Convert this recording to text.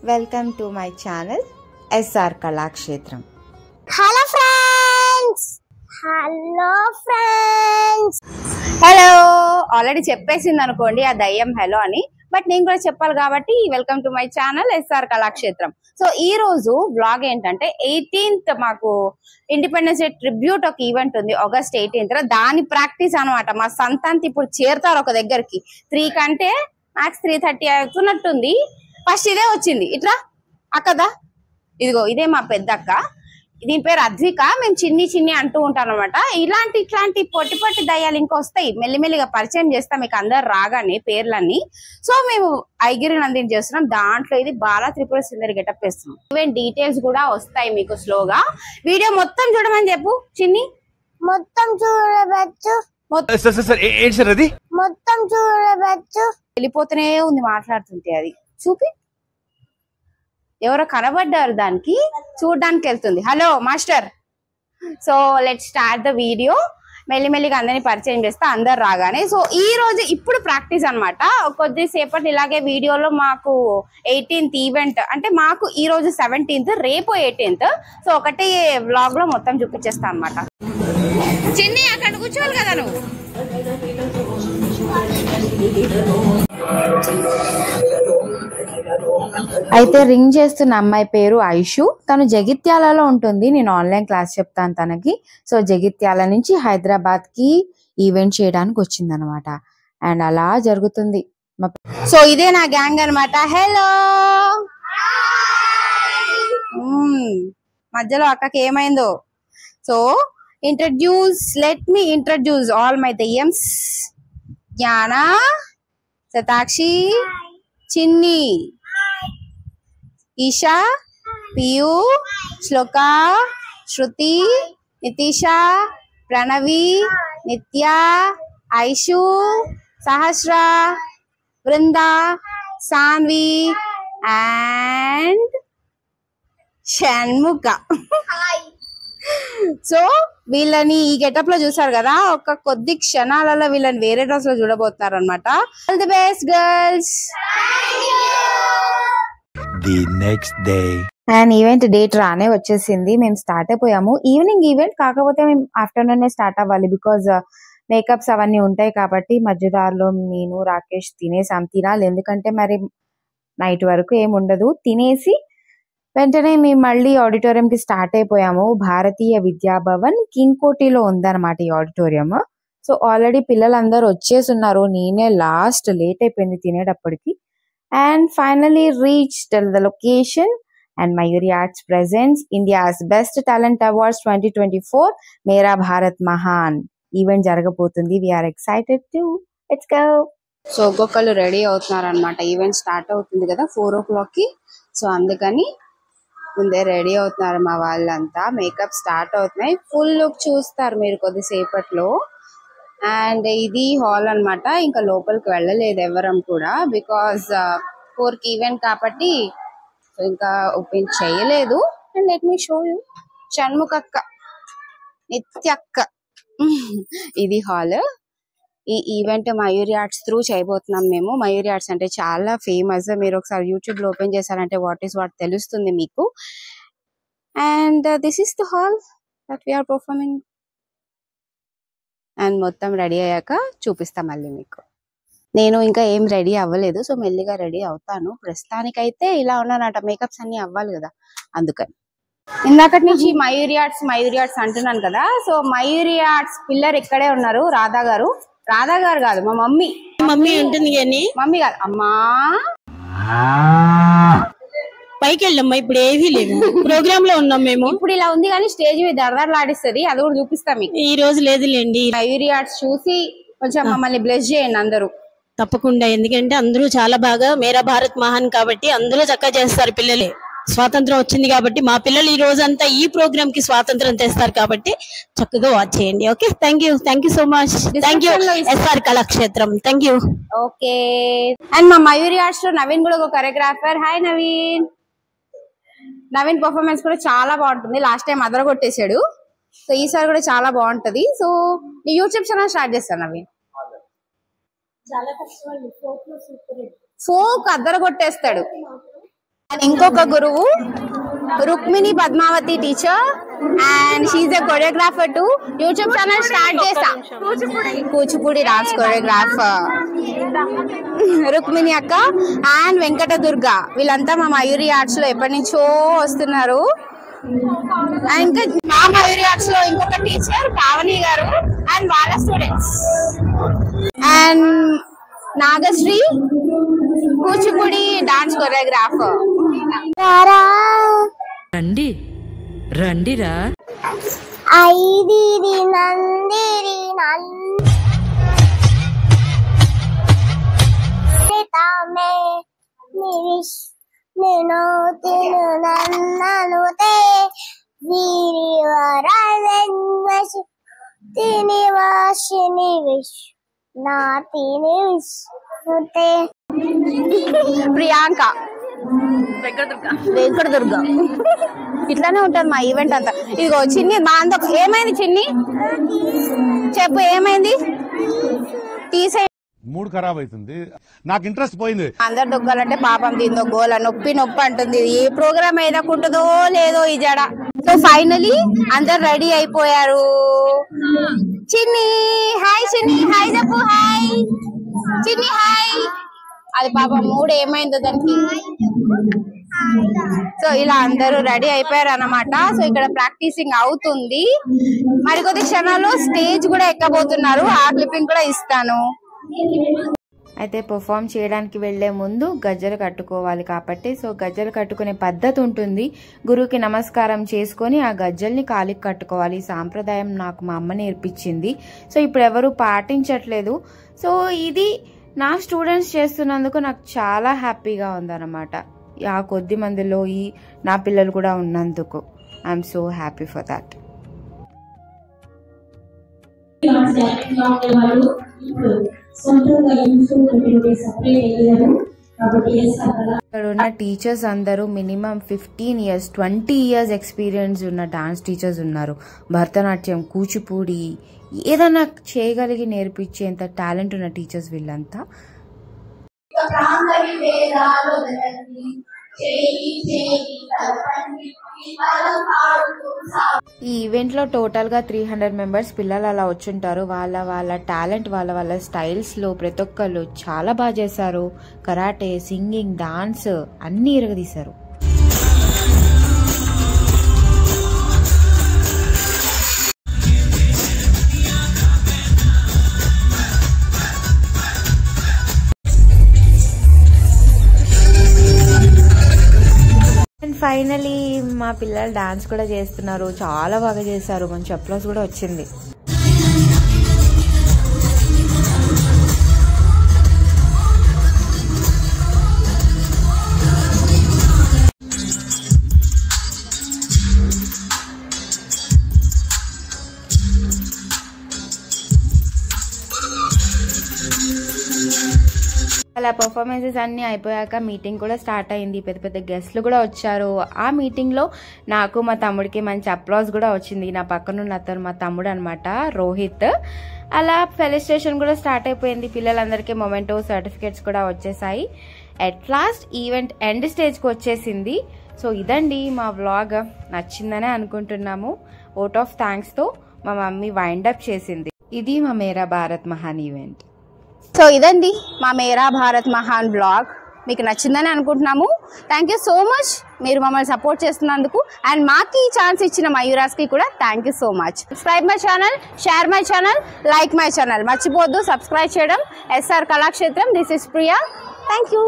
Welcome to my channel SR Kalakshetram. Hello friends. Hello already చెప్పేసింది అనుకోండి ఆ దయ్యం హలో అని. బట్ నేను కూడా చెప్పాలి కాబట్టి welcome to my channel SR Kalakshetram. So ఈ రోజు బ్లాగ్ ఏంటంటే 18th మాకు ఇండిపెండెన్స్ డే ట్రిబ్యూట్ ఒక ఈవెంట్ ఉంది August 18th. దాని ప్రాక్టీస్ అనమాట. మా సంతాంతి ఇప్పుడు చేరుతారు ఒక దగ్గరికి 3 కంటే మ్యాక్స్ 3:30 అవుతున్నట్టుంది. ఫస్ట్ ఇదే వచ్చింది ఇట్లా అక్కదా, ఇదిగో ఇదే మా పెద్దక్క. దీని పేరు అద్విక. మేము చిన్ని చిన్ని అంటూ ఉంటాం అనమాట. ఇట్లాంటి పొట్టి పొట్టి దయ్యాలు ఇంకా వస్తాయి, మెల్లిమెల్లిగా పరిచయం చేస్తాం మీకు అందరు రాగానే పేర్లన్నీ. సో మేము ఐగిరి నందిని చేస్తున్నాం. దాంట్లో ఇది బాలా త్రిపుర సుందరి గెటప్ వేస్తున్నాం. ఈవెన్ డీటెయిల్స్ కూడా వస్తాయి మీకు స్లోగా. వీడియో మొత్తం చూడమని చెప్పు చిన్ని. మొత్తం చూడవచ్చు. మొత్తం చూడవచ్చు. వెళ్ళిపోతూనే ఉంది మాట్లాడుతుంటే. అది చూపి, ఎవరో కనబడ్డారు దానికి, చూడడానికి వెళ్తుంది. Hello master. So let start the video. మెల్లిమెల్లిగా అందరినీ పరిచయం చేస్తా అందరు రాగానే. సో ఈ రోజు ఇప్పుడు ప్రాక్టీస్ అనమాట. కొద్దిసేపటి ఇలాగే వీడియోలో మాకు 18th ఈవెంట్ అంటే మాకు ఈ రోజు 17th, రేపు 18th. సో ఒకటి వ్లాగ్ లో మొత్తం చూపించేస్తా అనమాట. చిన్ని అక్కడ కూర్చోవాలి కదా నువ్వు. అయితే రింగ్ చేస్తున్న అమ్మాయి పేరు ఐషు. తను జగిత్యాలలో ఉంటుంది. నేను ఆన్లైన్ క్లాస్ చెప్తాను తనకి. సో జగిత్యాల నుంచి హైదరాబాద్ కి ఈవెంట్ చేయడానికి వచ్చింది అనమాట. అండ్ అలా జరుగుతుంది. సో ఇదే నా గ్యాంగ్ అనమాట. హలో. మధ్యలో అక్కకి ఏమైందో. So let me introduce all my దయ్యమ్స్. జ్ఞాన, శతాక్షి, చిన్ని, ఈషా, పియు, శ్లోక, శృతి, నితీష, ప్రణవి, నిత్య, ఐషు, సహస్ర, బృంద, సాన్వి అండ్ షణ్ముఖ. సో వీళ్ళని ఈ గెటప్ లో చూసారు కదా, ఒక కొద్ది క్షణాలలో వీళ్ళని వేరే డ్రెస్ లో చూడబోతున్నారు అనమాట. All the best girls. The next day. And event date రానే వచ్చేసింది. మేము స్టార్ట్ అయిపోయాము. ఈవినింగ్ ఈవెంట్ కాకపోతే మేము ఆఫ్టర్నూన్ స్టార్ట్ అవ్వాలి. బికాజ్ మేకప్స్ అవన్నీ ఉంటాయి కాబట్టి మధ్యదారిలో నేను రాకేష్ తినాలి. ఎందుకంటే మరి నైట్ వరకు ఏమి ఉండదు. తినేసి వెంటనే మేము మళ్ళీ ఆడిటోరియం కి స్టార్ట్ అయిపోయాము. భారతీయ విద్యాభవన్ కింగ్కోటిలో ఉందన్నమాట ఈ ఆడిటోరియం. సో ఆల్రెడీ పిల్లలందరూ వచ్చేస్తున్నారు. నేనే లాస్ట్, లేట్ అయిపోయింది తినేటప్పటికి. And finally reached the location and Mayuri Arts presents India's Best Talent Awards 2024 Mera Bharat Mahan event జరగబోతుంది. We are excited too. Let's go. So ఒక్కొక్కరు రెడీ అవుతున్నారు అనమాట. ఈవెంట్ స్టార్ట్ అవుతుంది కదా 4 o'clock కి. సో అందుకని ముందే రెడీ అవుతున్నారు మా వాళ్ళంతా. మేకప్ స్టార్ట్ అవుతున్నాయి. ఫుల్ లుక్ చూస్తారు మీరు కొద్దిసేపట్లో. అండ్ ఇది హాల్ అన్నమాట. ఇంకా లోపలికి వెళ్ళలేదు ఎవరం కూడా, బికాజ్ 4 కి ఈవెంట్ కాబట్టి ఇంకా ఓపెన్ చేయలేదు. And let me show you షణ్ముఖక్క, నిత్యక్క. ఇది హాల్. ఈ ఈవెంట్ మయూరి ఆర్ట్స్ త్రూ చేయబోతున్నాం మేము. మయూరి ఆర్ట్స్ అంటే చాలా ఫేమస్. మీరు ఒకసారి యూట్యూబ్ లో ఓపెన్ చేశారంటే వాట్ తెలుస్తుంది మీకు. And this is the hall that we are performing. And మొత్తం రెడీ అయ్యాక చూపిస్తా మళ్ళీ మీకు. నేను ఇంకా ఏం రెడీ అవ్వలేదు. సో మెల్లిగా రెడీ అవుతాను. ప్రస్తుతానికైతే ఇలా ఉన్నానట. మేకప్స్ అన్ని అవ్వాలి కదా, అందుకని. ఇందాకటి నుంచి మయూరి ఆర్ట్స్ అంటున్నాను కదా. సో మయూరి ఆర్ట్స్ పిల్లర్ ఇక్కడే ఉన్నారు. రాధా గారు కాదు, మా మమ్మీ ఉంటుంది కానీ మమ్మీ కాదు, అమ్మా. పైకి వెళ్ళమ్మా. ఇప్పుడు ఏవీ లేవు, ప్రోగ్రామ్ లో ఉన్నాం మేము. ఇప్పుడు ఇలా ఉంది కానీ స్టేజ్ మీద దరదరలాడిస్తుంది. అది కూడా చూపిస్తాం మీకు. ఈ రోజు లేదులేండి. మయూరి ఆర్ట్స్ చూసి కొంచెం మమ్మల్ని బ్లెస్ చేయండి అందరూ. తప్పకుండా, ఎందుకంటే అందరూ చాలా బాగా మేరా భారత్ మహాన్ కాబట్టి అందరూ చక్కగా చేస్తారు. పిల్లలే స్వాతంత్రం వచ్చింది కాబట్టి మా పిల్లలు ఈ రోజంతా ఈ ప్రోగ్రామ్ కి స్వాతంత్రం తెస్తారు కాబట్టి చక్కగా వాచ్ చేయండి. Okay, thank you so much. Thank you SR Kalakshetram. Thank you. Okay. And మా మయూరి ఆర్ట్స్ లో నవీన్ కూడా ఒక కొరియోగ్రాఫర్. హాయ్ నవీన్ పర్ఫార్మెన్స్ కూడా చాలా బాగుంటుంది. Last time అదరగొట్టేశాడు. సో ఈసారి కూడా చాలా బాగుంటది. సో నీ యూట్యూబ్ ఛానల్ స్టార్ట్ చేస్తాను నవీన్. ఫోక్ అదరగొట్టేస్తాడు. అండ్ ఇంకొక గురువు Rukmini Padmavathi teacher and she's a choreographer to YouTube channel start చేసా కూచిపూడి డాన్స్ కొరియోగ్రాఫర్ రుక్మిణి అక్క అండ్ వెంకట దుర్గ వీళ్ళంతా మా మయూరి ఆర్ట్స్ లో ఎప్పటి నుంచో వస్తున్నారు. ఇంకా మా మయూరి ఆర్ట్స్ లో ఇంకొక టీచర్ పావని గారు అండ్ వాళ్ళ students and Nagasri Kuchipudi dance choreographer. రండి రండిరా ఐదిరి నందిరి నందితామే నివిష్ నేను తిను నన్నను తే వీరి వరదన్వసి తిని వాసిని విష్ నా తిని విష్ తే ప్రియాంక వెంకట దుర్గ ఇట్లానే ఉంటది మా ఈవెంట్ అంతా. ఇదిగో చిన్ని మా అంత ఏమైంది చిన్ని చెప్పు ఏమైంది తీసే మూడు ఖరాబ్ అవుతుంది నాకు ఇంట్రెస్ట్ పోయింది. అందరు దొగ్గాలంటే పాపం దీంతో గోల నొప్పి అంటుంది. ఏ ప్రోగ్రామ్ ఏదకుంటుందో లేదో ఈ జడ. సో ఫైనలీ అందరు రెడీ అయిపోయారు. చిన్ని హాయ్ చిన్ని హాయ్ చెప్పు హాయ్ చిన్ని హాయ్. అది పాపం మూడు ఏమైందో దానికి. సో ఇలా అందరూ రెడీ అయిపోయారు అన్నమాట. సో ఇక్కడ ప్రాక్టీసింగ్ అవుతుంది. మరికొద్ది క్షణాల్లో స్టేజ్ కూడా ఎక్కబోతున్నారు. ఆ క్లిప్పింగ్ కూడా ఇస్తాను. అయితే పర్ఫామ్ చేయడానికి వెళ్లే ముందు గజ్జలు కట్టుకోవాలి కాబట్టి సో గజ్జలు కట్టుకునే పద్ధతి ఉంటుంది. గురువుకి నమస్కారం చేసుకొని ఆ గజ్జల్ని కాలికి కట్టుకోవాలి. ఈ సాంప్రదాయం నాకు మా అమ్మ నేర్పించింది. సో ఇప్పుడు ఎవరు పాటించట్లేదు. సో ఇది నా స్టూడెంట్స్ చేస్తున్నందుకు నాకు చాలా హ్యాపీగా ఉందన్నమాట. ఆ కొద్ది మందిలో నా పిల్లలు కూడా ఉన్నందుకు I'm so happy for that. ఇక్కడ ఉన్న టీచర్స్ అందరూ మినిమం 15 years 20 years ఎక్స్పీరియన్స్ ఉన్న డాన్స్ టీచర్స్ ఉన్నారు. భరతనాట్యం కూచిపూడి ఏదైనా చేయగలిగి నేర్పించేంత టాలెంట్ ఉన్న టీచర్స్ వీళ్ళంతా. ఈ ఈవెంట్ లో టోటల్ గా 300 members పిల్లలు అలా వచ్చుంటారు. వాళ్ళ టాలెంట్ వాళ్ళ స్టైల్స్ లో ప్రతి ఒక్కళ్ళు చాలా బాగా చేశారు. కరాటే, సింగింగ్, డాన్స్ అన్ని ఇరగదీశారు. అండ్ ఫైనలీ మా పిల్లలు డాన్స్ కూడా చేస్తున్నారు. చాలా బాగా చేశారు. మంచి అప్లాస్ కూడా వచ్చింది. అలా పర్ఫార్మెన్సెస్ అన్నీ అయిపోయాక మీటింగ్ కూడా స్టార్ట్ అయింది. పెద్ద పెద్ద గెస్ట్లు కూడా వచ్చారు. ఆ మీటింగ్లో నాకు మా తమ్ముడికి మంచి అప్లాస్ కూడా వచ్చింది. నా పక్కనున్న అతను మా తమ్ముడు అనమాట, రోహిత్. అలా ఫెలిస్ట్రేషన్ కూడా స్టార్ట్ అయిపోయింది. పిల్లలందరికీ మొమెంటో సర్టిఫికేట్స్ కూడా వచ్చేసాయి. ఎట్ లాస్ట్ ఈవెంట్ ఎండ్ స్టేజ్కి వచ్చేసింది. సో ఇదండి మా వ్లాగ్. నచ్చిందనే అనుకుంటున్నాము. ఓట్ ఆఫ్ థ్యాంక్స్తో మా మమ్మీ వైండప్ చేసింది. ఇది మా మేరా భారత్ మహాన్ ఈవెంట్. సో ఇదండి మా మేరా భారత్ మహాన్ బ్లాగ్. మీకు నచ్చిందని అనుకుంటున్నాము. థ్యాంక్ యూ సో మచ్ మీరు మమ్మల్ని సపోర్ట్ చేస్తున్నందుకు. అండ్ మాకు ఈ ఛాన్స్ ఇచ్చిన మయూరాస్కి కూడా thank you so much. Subscribe my channel, share my channel, like my channel. మర్చిపోద్దు సబ్స్క్రైబ్ చేయడం. S R Kalakshetram. This is Priya. Thank you.